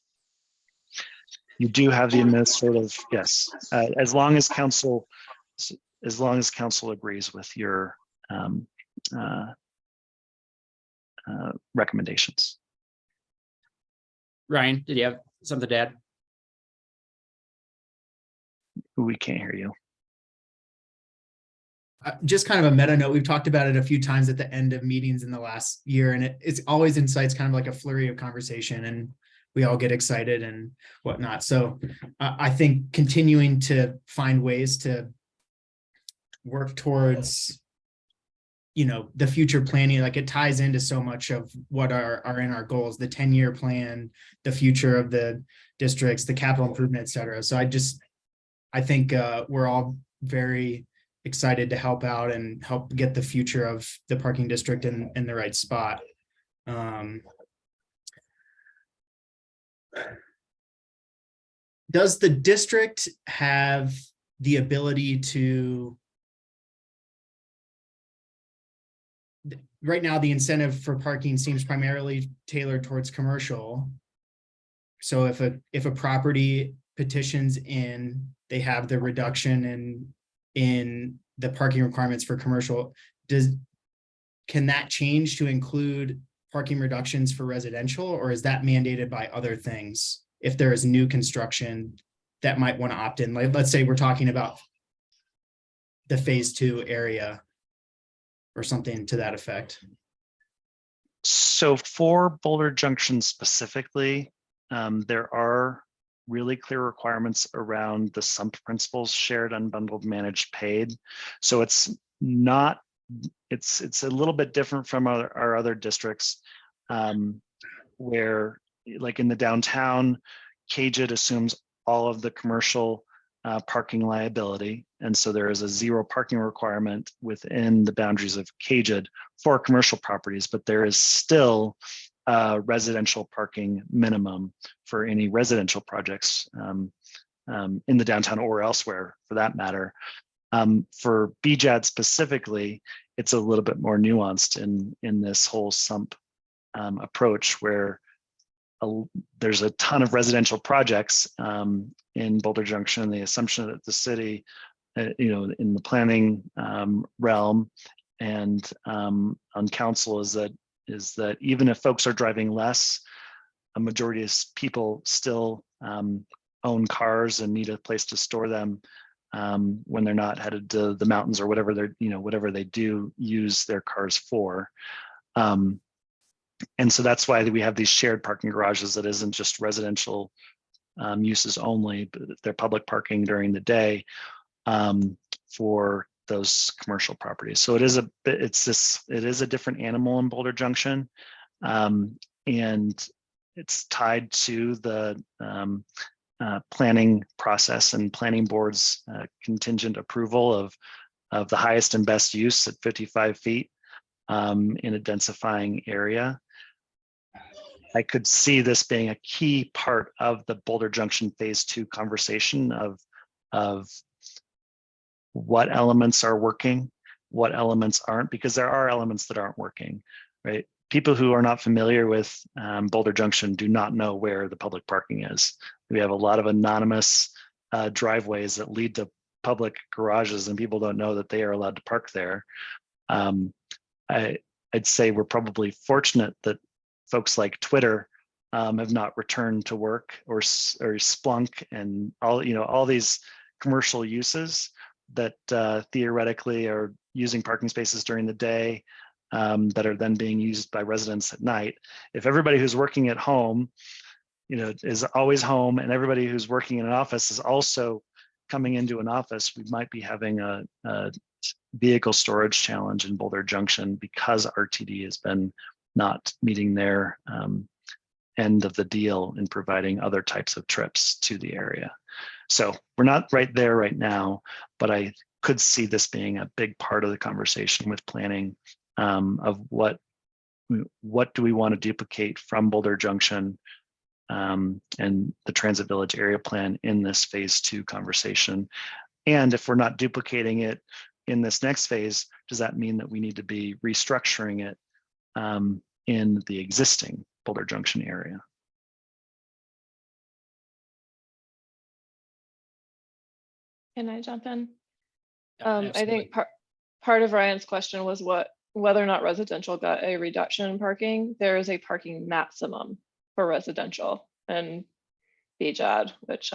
You do have the administrative, yes, as long as council agrees with your recommendations. Ryan, did you have something to add? We can't hear you. Just kind of a meta note, we've talked about it a few times at the end of meetings in the last year, and it's always incites kind of like a flurry of conversation, and we all get excited and whatnot. So I think continuing to find ways to work towards, the future planning, like it ties into so much of what are in our goals, the 10-year plan, the future of the districts, the capital improvement, et cetera. So I think we're all very excited to help out and help get the future of the parking district in the right spot. Does the district have the ability to right now the incentive for parking seems primarily tailored towards commercial. So if a property petitions in, they have the reduction in the parking requirements for commercial, can that change to include parking reductions for residential, or is that mandated by other things? If there is new construction that might want to opt in, like, let's say we're talking about the phase 2 area or something to that effect. So for Boulder Junction specifically, there are really clear requirements around the SUMP principles, shared, unbundled, managed, paid. So it's not, it's a little bit different from our other districts, where like in the downtown, KJID assumes all of the commercial parking liability. And so there is a 0 parking requirement within the boundaries of KJID for commercial properties, but there is still residential parking minimum for any residential projects in the downtown or elsewhere for that matter. For BJAD specifically, it's a little bit more nuanced in this whole SUMP approach where there's a ton of residential projects in Boulder Junction. The assumption that the city, in the planning realm and on council is that even if folks are driving less, a majority of people still own cars and need a place to store them when they're not headed to the mountains or whatever whatever they do use their cars for. And so that's why we have these shared parking garages that isn't just residential uses only, but they're public parking during the day for those commercial properties. So it is a different animal in Boulder Junction, and it's tied to the planning process and planning board's contingent approval of the highest and best use at 55 feet in a densifying area. I could see this being a key part of the Boulder Junction phase 2 conversation of what elements are working, what elements aren't, because there are elements that aren't working, right? People who are not familiar with Boulder Junction do not know where the public parking is. We have a lot of anonymous driveways that lead to public garages and people don't know that they are allowed to park there. I'd say we're probably fortunate that folks like Twitter have not returned to work, or Splunk and all these commercial uses that theoretically are using parking spaces during the day that are then being used by residents at night. If everybody who's working at home, is always home, and everybody who's working in an office is also coming into an office, we might be having a vehicle storage challenge in Boulder Junction because RTD has been not meeting their end of the deal in providing other types of trips to the area. So we're not right there right now, but I could see this being a big part of the conversation with planning of what do we want to duplicate from Boulder Junction and the Transit Village Area Plan in this phase 2 conversation. And if we're not duplicating it in this next phase, does that mean that we need to be restructuring it in the existing Boulder Junction area? Can I jump in? Yeah, I absolutely. think part of Ryan's question was whether or not residential got a reduction in parking. There is a parking maximum for residential and BJAD, which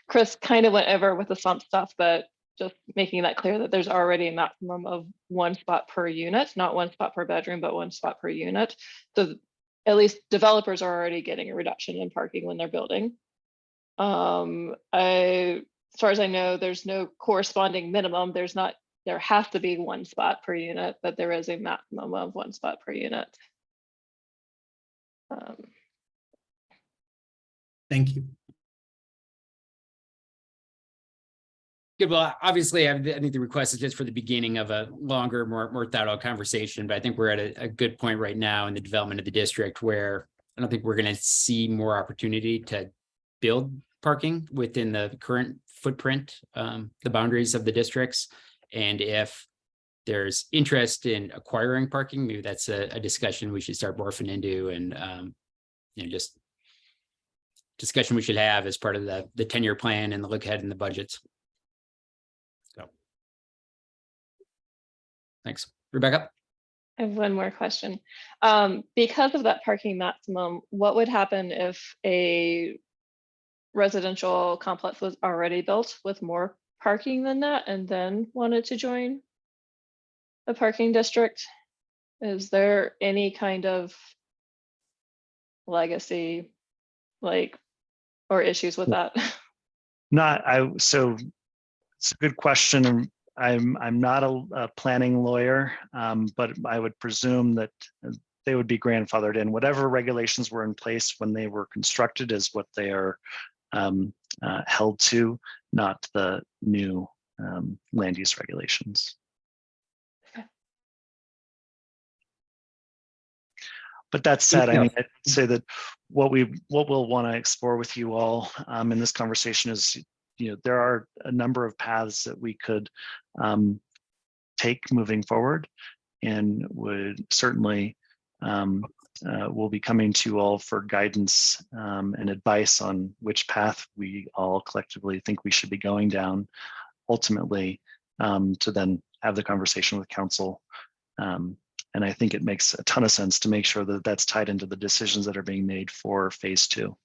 Chris kind of went over with the SUMP stuff, but just making that clear that there's already a maximum of 1 spot per unit, not 1 spot per bedroom, but 1 spot per unit. So at least developers are already getting a reduction in parking when they're building. As far as I know, there's no corresponding minimum. There has to be 1 spot per unit, but there is a maximum of 1 spot per unit. Thank you. Good. Well, obviously, I think the request is just for the beginning of a longer, more thought out conversation. But I think we're at a good point right now in the development of the district where I don't think we're going to see more opportunity to build parking within the current footprint, the boundaries of the districts. And if there's interest in acquiring parking, maybe that's a discussion we should start morphing into, and just discussion we should have as part of the 10-year plan and the look ahead in the budgets. So thanks. Rebecca? I have one more question. Because of that parking maximum, what would happen if a residential complex was already built with more parking than that and then wanted to join a parking district? Is there any kind of legacy, or issues with that? So it's a good question. And I'm not a planning lawyer, but I would presume that they would be grandfathered in. Whatever regulations were in place when they were constructed is what they are held to, not the new land use regulations. Okay. But that said, I mean, I'd say that what we'll want to explore with you all in this conversation is, there are a number of paths that we could take moving forward, and would certainly we'll be coming to you all for guidance and advice on which path we all collectively think we should be going down, ultimately, to then have the conversation with council. And I think it makes a ton of sense to make sure that that's tied into the decisions that are being made for phase 2.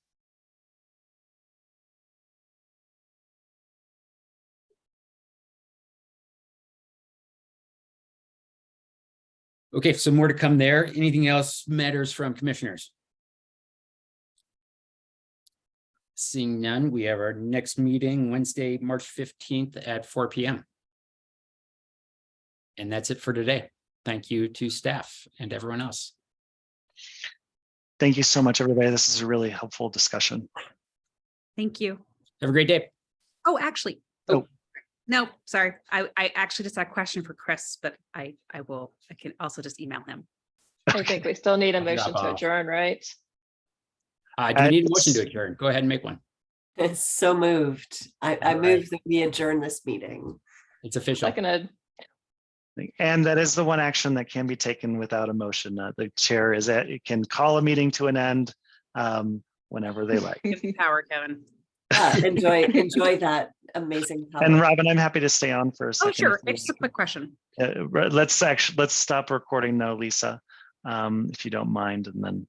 Okay, so more to come there. Anything else matters from commissioners? Seeing none, we have our next meeting Wednesday, March 15th at 4 p.m. And that's it for today. Thank you to staff and everyone else. Thank you so much, everybody. This is a really helpful discussion. Thank you. Have a great day. Oh, actually. Oh. No, sorry. I actually just had a question for Chris, but I can also just email him. I think we still need a Drop motion to off. adjourn, right? Do we need a motion to adjourn? Go ahead and make one. It's so moved. I All right. move that we adjourn this meeting. It's official. Seconded. And that is the one action that can be taken without a motion. The chair is that it can call a meeting to an end whenever they like. Give me power, Kevin. Enjoy that amazing power. And Robin, I'm happy to stay on for a second. Oh, sure. if you It's just a quick question. Let's stop recording now, Lisa, if you don't mind, and then